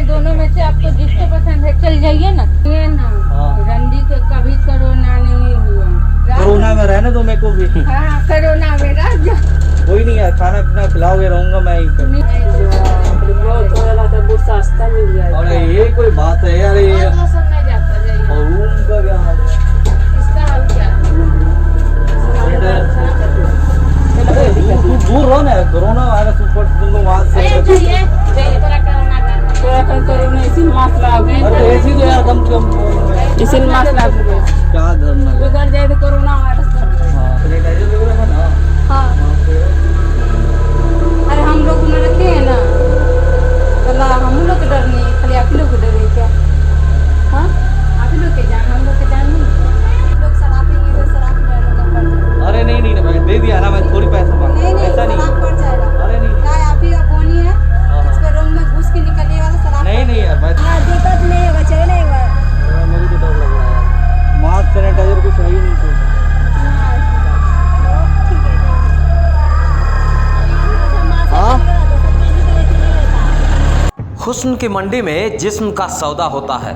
दोनों में से आपको जिसको पसंद है चल जाइए ना। ये ना रंडी के कभी कोरोना नहीं हुआ। कोरोना में रहने दो मेरे को भी। हाँ कोरोना में रह जा। कोई नहीं है, खाना पीना खिलाओगे रहूंगा मैं यहीं पे। सस्ता मिल जाएगा। अरे ये कोई बात है यार, ये में जाता जाइए। और रूम का क्या हाल है? इसका हाल क्या है? अरे तू दूर रहो ना, कोरोना वायरस ऊपर तुम लोग वहां से। कोरोना इसी मास्क लागू। अरे ऐसी तो यार कम से कम इसी मास्क लागू क्या धरना है? उधर जाए तो कोरोना वायरस। हाँ सैनिटाइजर वगैरह है ना। हाँ अरे हम लोग न रखे हैं ना, तो हम लोग के डर नहीं, खाली आप लोग के डर है क्या? हाँ आप लोग के जान, हम लोग के जान नहीं। लोग शराब पीएंगे तो शराब पड़ जाएगा। अरे नहीं मैं दे दिया ना, मैं थोड़ी पैसा मांगा। ऐसा नहीं, शराब पड़ जाएगा। अरे नहीं क्या आप ही बोनी है इसके रूम में घुस के निकलिएगा तो शराब नहीं यार, मैं दिक्कत नहीं होगा, चलेगा। मुझे तो डर लग रहा है यार, मास्क सैनिटाइजर कुछ है ही नहीं तो। हुस्न की मंडी में जिस्म का सौदा होता है।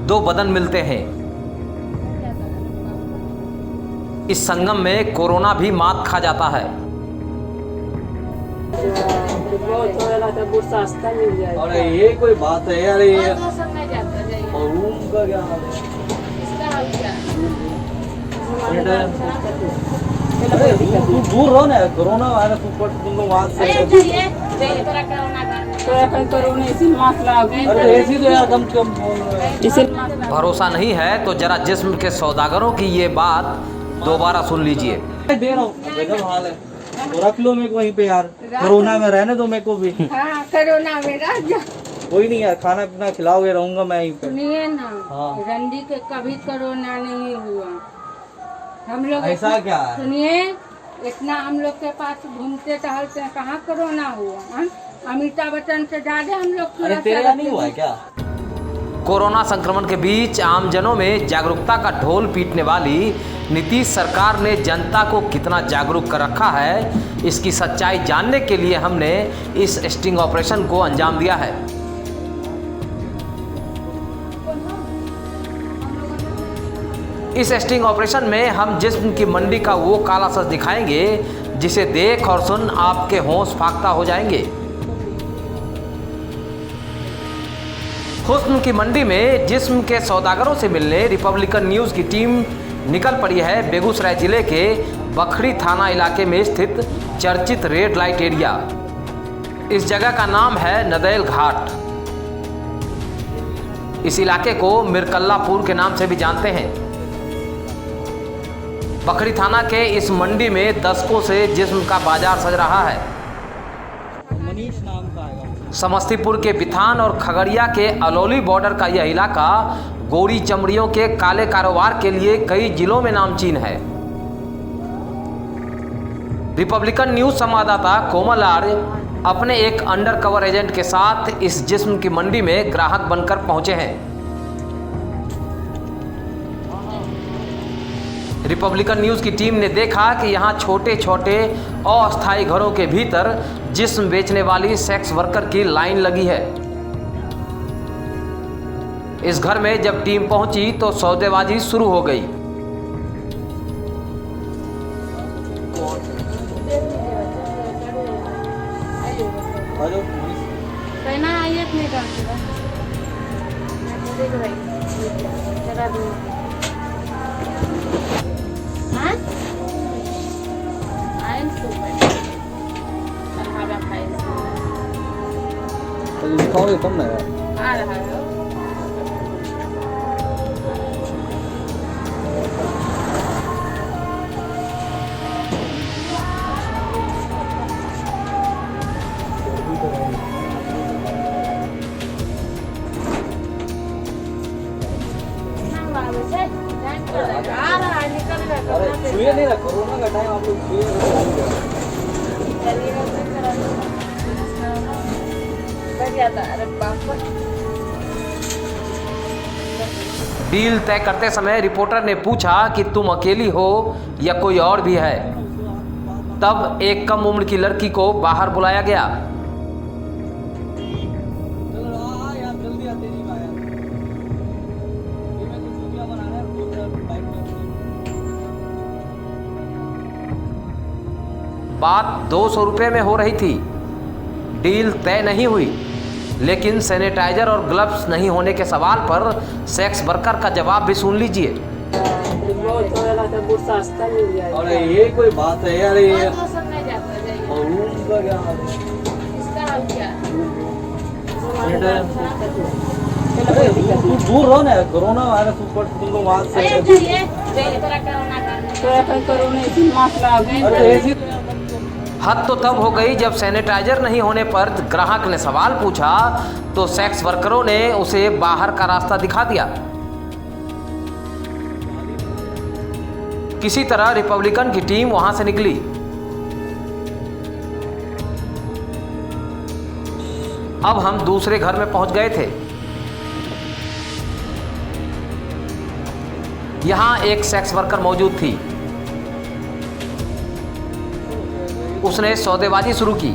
दो बदन मिलते हैं, इस संगम में कोरोना भी मात खा जाता है। सस्ता मिल जाएगा। अरे ये कोई बात है यार, ये में जाता जाइए। और रूम का क्या हाल है? इसका हाल क्या है? अरे तू दूर रहो ना, कोरोना वायरस ऊपर तुम लोग वहां से। कोरोना इसी मास्क लागू। अरे ऐसी तो यार कम से कम इसी भरोसा नहीं है तो जरा जिस्म के सौदागरों की ये बात दोबारा सुन लीजिए। दे रहा हूँ, गजब हाल है, तो रख लो मेरे को वहीं पे यार। कोरोना में रहने दो मेरे को भी। हाँ कोरोना में रह जा। कोई नहीं है, खाना पीना खिलाओगे रहूंगा मैं यहीं पे। सुनिए ना, हाँ। रंडी के कभी कोरोना नहीं हुआ। हम लोग ऐसा क्या है? सुनिए, इतना हम लोग के पास घूमते टहलते हैं, कहाँ कोरोना हुआ? हाँ? अमिताभ बच्चन से ज्यादा हम लोग अरे तेरे यहाँ नहीं हुआ है क्या? कोरोना संक्रमण के बीच आमजनों में जागरूकता का ढोल पीटने वाली नीतीश सरकार ने जनता को कितना जागरूक कर रखा है, इसकी सच्चाई जानने के लिए हमने इस स्टिंग ऑपरेशन को अंजाम दिया है। इस स्टिंग ऑपरेशन में हम जिस्म की मंडी का वो काला सच दिखाएंगे जिसे देख और सुन आपके होश फाख्ता हो जाएंगे। हुस्न की मंडी में जिस्म के सौदागरों से मिलने रिपब्लिकन न्यूज़ की टीम निकल पड़ी है बेगूसराय जिले के बखरी थाना इलाके में स्थित चर्चित रेड लाइट एरिया। इस जगह का नाम है नदैल घाट। इस इलाके को मिरकल्लापुर के नाम से भी जानते हैं। बखरी थाना के इस मंडी में दशकों से जिस्म का बाजार सज रहा है। मनीष नाम का आएगा। समस्तीपुर के बिथान और खगड़िया के अलौली बॉर्डर का यह इलाका गोरी चमड़ियों के काले कारोबार के लिए कई जिलों में नामचीन है। रिपब्लिकन न्यूज संवाददाता कोमल आर्य अपने एक अंडरकवर एजेंट के साथ इस जिस्म की मंडी में ग्राहक बनकर पहुंचे हैं। रिपब्लिकन न्यूज की टीम ने देखा कि यहां छोटे छोटे अस्थायी घरों के भीतर जिस्म बेचने वाली सेक्स वर्कर की लाइन लगी है। इस घर में जब टीम पहुंची तो सौदेबाजी शुरू हो गई। दिखाओगे तब ना यार। आ रहा है। अरे छुए नहीं ना, कोरोना का टाइम आप लोग छुए डील तय करते समय रिपोर्टर ने पूछा कि तुम अकेली हो या कोई और भी है। तब एक कम उम्र की लड़की को बाहर बुलाया गया। बात 200 रुपये में हो रही थी। डील तय नहीं हुई, लेकिन सैनिटाइजर और ग्लव्स नहीं होने के सवाल पर सेक्स वर्कर का जवाब भी सुन लीजिए। अरे ये कोई बात है यार, ये तू दूर रहो ना, कोरोना वायरस ऊपर तुम लोग वहाँ से हद तो तब हो गई जब सैनिटाइजर नहीं होने पर ग्राहक ने सवाल पूछा तो सेक्स वर्करों ने उसे बाहर का रास्ता दिखा दिया। किसी तरह रिपब्लिकन की टीम वहां से निकली। अब हम दूसरे घर में पहुंच गए थे। यहां एक सेक्स वर्कर मौजूद थी। उसने सौदेबाजी शुरू की।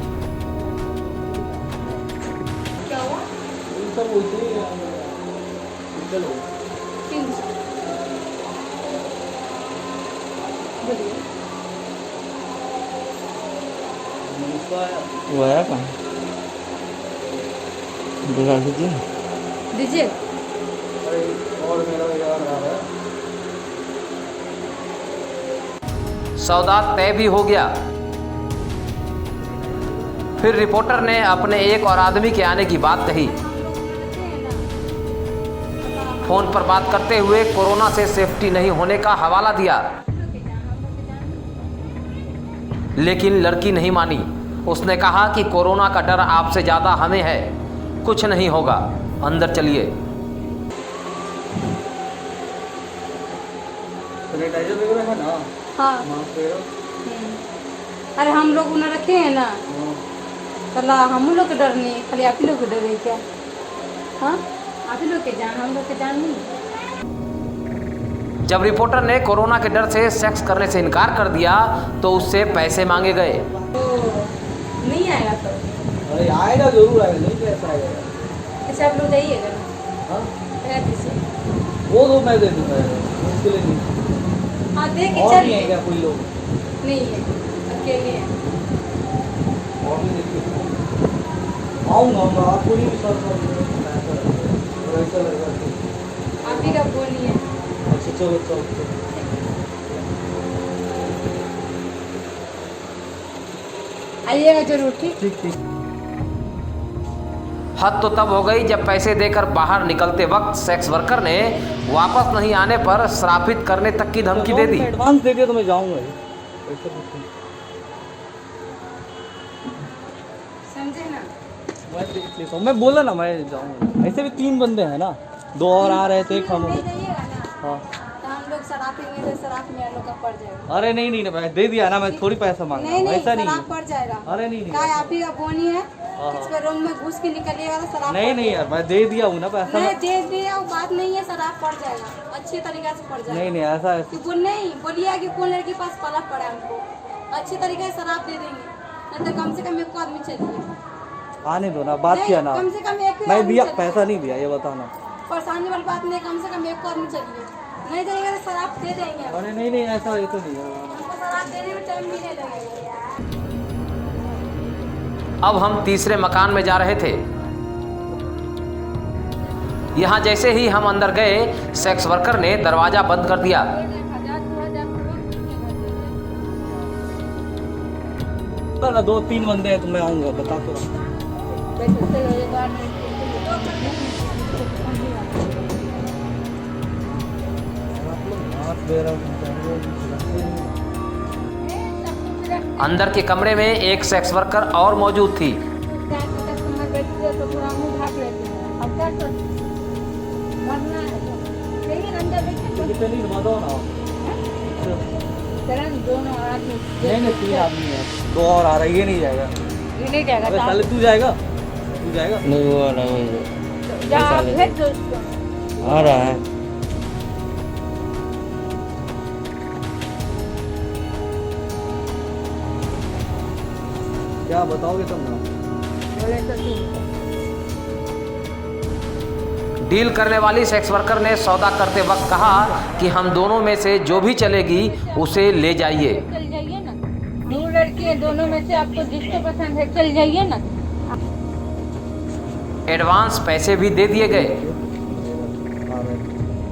क्या हुआ? वो है कहाँ? बुला दीजिए। दीजिए। और मेरा यार आ रहा है। सौदा तय भी हो गया। फिर रिपोर्टर ने अपने एक और आदमी के आने की बात कही। फोन पर बात करते हुए कोरोना से सेफ्टी नहीं होने का हवाला दिया, लेकिन लड़की नहीं मानी। उसने कहा कि कोरोना का डर आपसे ज़्यादा हमें है, कुछ नहीं होगा, अंदर चलिए। सैनिटाइजर वगैरह है ना? हाँ। मास्क वगैरह? अरे हम लोग उन्हें रखे हैं ना, कल हम लोग के डर नहीं, खाली आप ही लोग के डर है क्या? हाँ, आप ही लोग के जान, हम लोग के जान नहीं। जब रिपोर्टर ने कोरोना के डर से सेक्स करने से इनकार कर दिया तो उससे पैसे मांगे गए। तो नहीं आएगा तो? अरे आएगा, जरूर आएगा, नहीं कैसा आएगा? ऐसे आप लोग जाइएगा ना? हाँ? वो तो मैं दे दूँगा, उसके लिए नहीं। हाँ, दे के और नहीं है चलिए। क्या कोई लोग? नहीं है, अकेले हैं। और भी देखिए, आऊँगा मैं, आपको नहीं विश्वास और ऐसा लगेगा। आप ही का बोलिए। अच्छा चलो चलो। आइएगा जरूर, ठीक? ठीक। हद तो तब हो गई जब पैसे देकर बाहर निकलते वक्त सेक्स वर्कर ने वापस नहीं आने पर श्रापित करने तक की धमकी दे दी। एडवांस दे दिया तो मैं जाऊँगा। समझे ना? मैं देख लेता हूँ, मैं बोला ना मैं जाऊँगा। ऐसे भी 3 बंदे हैं ना, 2 और आ रहे थे, हम। नहीं जाइएगा ना, हाँ। तो हम लोग शराब पीएंगे तो शराब में लोग का पड़ जाएगा। अरे नहीं मैं दे दिया ना, मैं थोड़ी पैसा मांगा। नहीं ऐसा नहीं शराब है। पड़ जाएगा। अरे नहीं क्या आप ही का बोनी है? हाँ। इसके रूम में घुस के निकलिएगा तो शराब नहीं पड़ यार, मैं दे दिया हूँ ना पैसा। नहीं दे दिया, वो बात नहीं है, शराब पड़ जाएगा, अच्छे तरीके से पड़ जाएगा। नहीं ऐसा है। तो नहीं बोलिए कि कौन लड़की के पास पलक पड़ा है, हमको अच्छे तरीके से शराब दे देंगे, नहीं तो कम से कम एक आदमी चलिए। आने दो ना, बात किया ना। कम से कम एक मैं दिया, पैसा नहीं दिया, ये बताना। परेशानी वाली बात नहीं, कम से कम एक आदमी चलिए, नहीं देंगे तो शराब दे देंगे। अरे नहीं ऐसा ये तो नहीं है। हमको शराब देने में टाइम भी नहीं लगेगा। अब हम तीसरे मकान में जा रहे थे। यहां जैसे ही हम अंदर गए, सेक्स वर्कर ने दरवाजा बंद कर दिया। ना 2-3 बंदे हैं तो मैं आऊँगा, बता तो रहा। अंदर के कमरे में एक सेक्स वर्कर और मौजूद थी। नहीं 3 आदमी है, 2 और आ रहा है, ये नहीं जाएगा। ये नहीं जाएगा। अबे साले तू जाएगा? नहीं वो आ रहा है, आ रहा है। क्या बताओगे तुम ना? बोले तो ठीक है। डील करने वाली सेक्स वर्कर ने सौदा करते वक्त कहा कि हम दोनों में से जो भी चलेगी उसे ले जाइए। चल जाइए ना, दो लड़की है, दोनों में से आपको जिसको पसंद है चल जाइए ना। एडवांस पैसे भी दे दिए गए।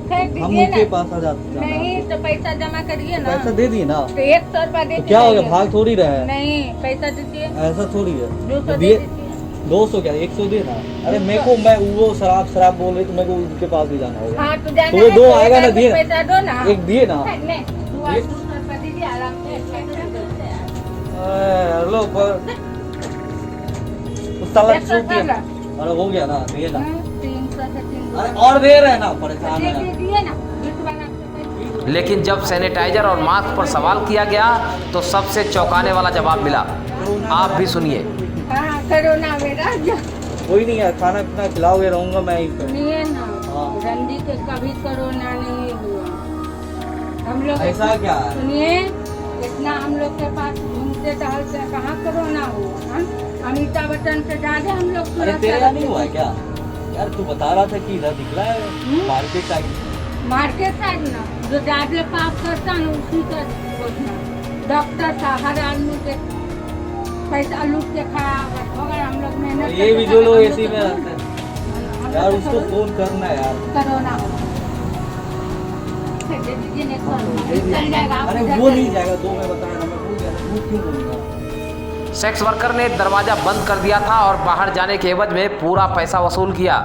फेंक हम दीजिए उनके ना। पास आ जाते हैं। नहीं तो पैसा जमा करिए ना। पैसा दे दिए ना, तो 100 रुपया दे तो क्या हो गया, भाग थोड़ी रहा है। नहीं, पैसा दीजिए। ऐसा थोड़ी है। 200 दे दिए दीजिए। 200 क्या 100 देना। अरे मेरे को, मैं वो शराब बोल रही तो मेरे को उनके पास भी जाना होगा। हाँ तो जाना तो है, दो तो आएगा ना, एक दिए पैसा दो ना। एक दिए ना। नहीं, 200 रुपया दीजिए आराम से। हेलो पर उस साला 100 छूट दिया। रुपया। अरे हो गया ना, दिए ना। 300 से 300। अरे और दे रहे हैं ना, परेशान दे है। दीजिए ना, जितना आपको लेकिन जब सैनिटाइजर और मास्क पर सवाल किया गया तो सबसे चौंकाने वाला जवाब मिला। आप भी सुनिए। हाँ, कोरोना में रह जा। कोई नहीं यार, खाना पीना खिलाओगे, रहूंगा मैं यहीं पे। सुनिए ना, हाँ। रंडी के कभी कोरोना नहीं हुआ। हम लोग ऐसा क्या है? सुनिए, इतना हम लोग के पास घूमते टहलते कहाँ कोरोना हुआ। हाँ? अमिताभ बच्चन से ज्यादा हम लोग अरे सुरक्षा तेरे यहाँ नहीं रखते हुआ है हैं। क्या? यार तू बता रहा था कि इधर निकला है मार्केट टाइम। मार्केट साइड ना, जो ज्यादा पाप करता ना उसी का सोचना। डॉक्टर था, हर आदमी के पैसा लूट के खाया, मगर हम लोग मेहनत ये करके भी जो लोग हम ऐसे में तो रहते हैं हम यार, लोग उसको तो फोन करना है यार। कोरोना हुआ। दे दीजिए ना, चल जाएगा। अरे आप वो इधर नहीं जाएगा, दो मैं बताया ना, मैं भूल गया, झूठ क्यों बोलूंगा। सेक्स वर्कर ने दरवाजा बंद कर दिया था और बाहर जाने के एवज में पूरा पैसा वसूल किया।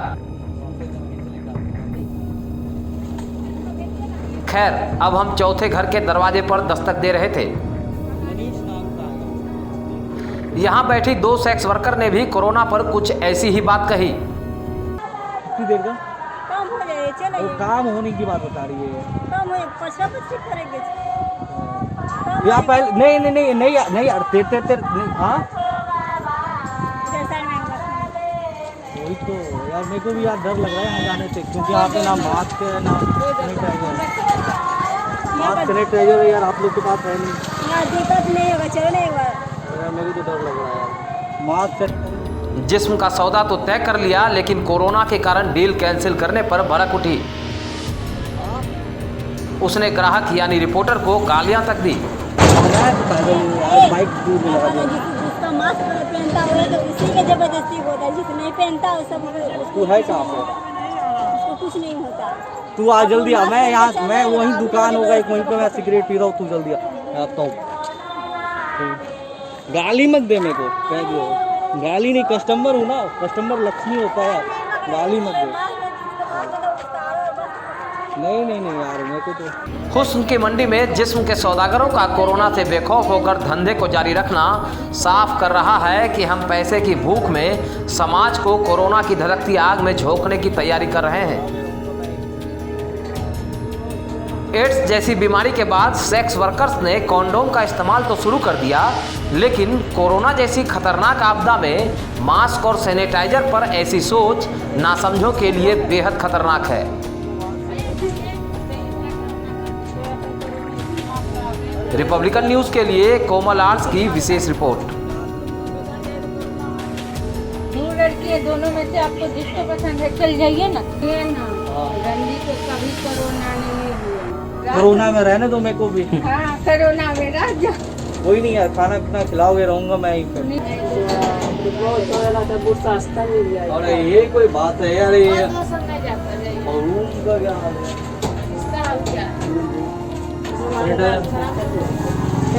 खैर, अब हम चौथे घर के दरवाजे पर दस्तक दे रहे थे। यहाँ बैठी दो सेक्स वर्कर ने भी कोरोना पर कुछ ऐसी ही बात कही। कितनी देर का काम हो जाए चले वो काम होने की बात बता रही है काम हो पछा पछी करेंगे यहाँ पहले। नहीं नहीं नहीं नहीं यार, नहीं यार, तेरे तेरे तेरे हाँ जैसा नहीं वही तो यार, मेरे को भी यार डर लग रहा है यहाँ जाने से, क्योंकि यहाँ पे ना मास्क है ना सैनिटाइजर। मास्क सैनिटाइजर यार आप लोग के पास है नहीं यहाँ दिक्कत नहीं होगा चलने का। यार, मेरे को तो डर लग रहा है यार। मास्क जिस्म का सौदा तो तय कर लिया, लेकिन कोरोना के कारण डील कैंसिल करने पर भड़क उठी। उसने ग्राहक यानी रिपोर्टर को गालियां तक दी। बाइक दूर में लगा दिया। जिसका मास्क पहनता होगा तो उसी का जबरदस्ती होता है, जिसको नहीं पहनता वो सब तू है कहाँ पे? उसको कुछ नहीं होता। तू आ जल्दी आ, मैं यहाँ, मैं वहीं दुकान होगा एक, वहीं पे मैं सिगरेट पी रहा हूँ, तू जल्दी आ, मैं आता हूँ। गाली मत दे मेरे को, कह दियो गाली नहीं, कस्टमर हूँ ना, कस्टमर लक्ष्मी होता है, गाली मत दे। नहीं नहीं नहीं यार, मेरे को तो हुस्न की मंडी में जिस्म के सौदागरों का कोरोना से बेखौफ होकर धंधे को जारी रखना साफ कर रहा है कि हम पैसे की भूख में समाज को कोरोना की धधकती आग में झोंकने की तैयारी कर रहे हैं। एड्स जैसी बीमारी के बाद सेक्स वर्कर्स ने कॉन्डोम का इस्तेमाल तो शुरू कर दिया, लेकिन कोरोना जैसी खतरनाक आपदा में मास्क और सैनिटाइजर पर ऐसी सोच नासमझों के लिए बेहद खतरनाक है। रिपब्लिकन न्यूज के लिए कोमल आर्ट्स की विशेष रिपोर्ट। दो लड़की है, दोनों में से आपको जिसको पसंद है चल जाइए ना। ये ना, रंडी को कभी कोरोना नहीं हुआ। कोरोना में रहने दो मेरे को भी। हाँ, कोरोना में रह जा। कोई नहीं यार, खाना पीना खिलाओगे, रहूंगा मैं यहीं पे। अरे ये कोई बात है यार, ये और रूम का क्या हाल है?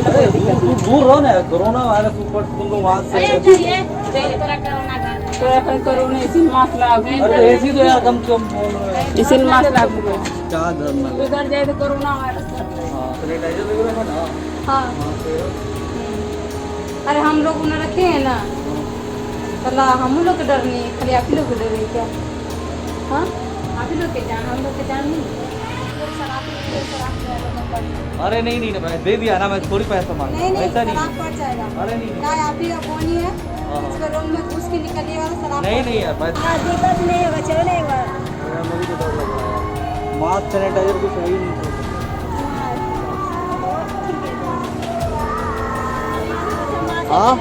अरे तू दूर रहो ना, कोरोना वायरस ऊपर तुम लोग वहाँ से। अरे ऐसी तो यार कम से कम बोल रहे हैं। इसीलिए मास्क लागू क्या धर्म है? उधर जाए तो कोरोना वायरस। हाँ, सैनिटाइजर वगैरह है ना? हाँ, हाँ, फिर अरे हम लोग उन्हें रखे हैं ना, अल्लाह हम लोग के डर नहीं, खाली आप ही लोग के डर है क्या? हाँ, आप ही लोग के जान, हम लोग के जान नहीं। अरे नहीं नहीं मैं दे दिया ना, मैं थोड़ी पैसा मांग नहीं नहीं, ऐसा नहीं। शराब पड़ जाएगा। अरे नहीं क्या आप ही का बोनी है, हाँ। उसके रूम में घुस के निकलने वाला शराब नहीं नहीं यार, मैं यहाँ दिक्कत नहीं होगा चलने का। मुझे तो डर लग रहा है। मास्क सैनिटाइजर कुछ है ही नहीं। हाँ?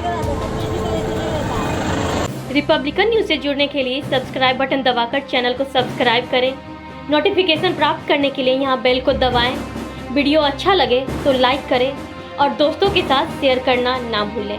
रिपब्लिकन न्यूज़ से जुड़ने के लिए सब्सक्राइब बटन दबाकर चैनल को सब्सक्राइब करें। नोटिफिकेशन प्राप्त करने के लिए यहाँ बेल को दबाएं। वीडियो अच्छा लगे तो लाइक करें और दोस्तों के साथ शेयर करना ना भूलें।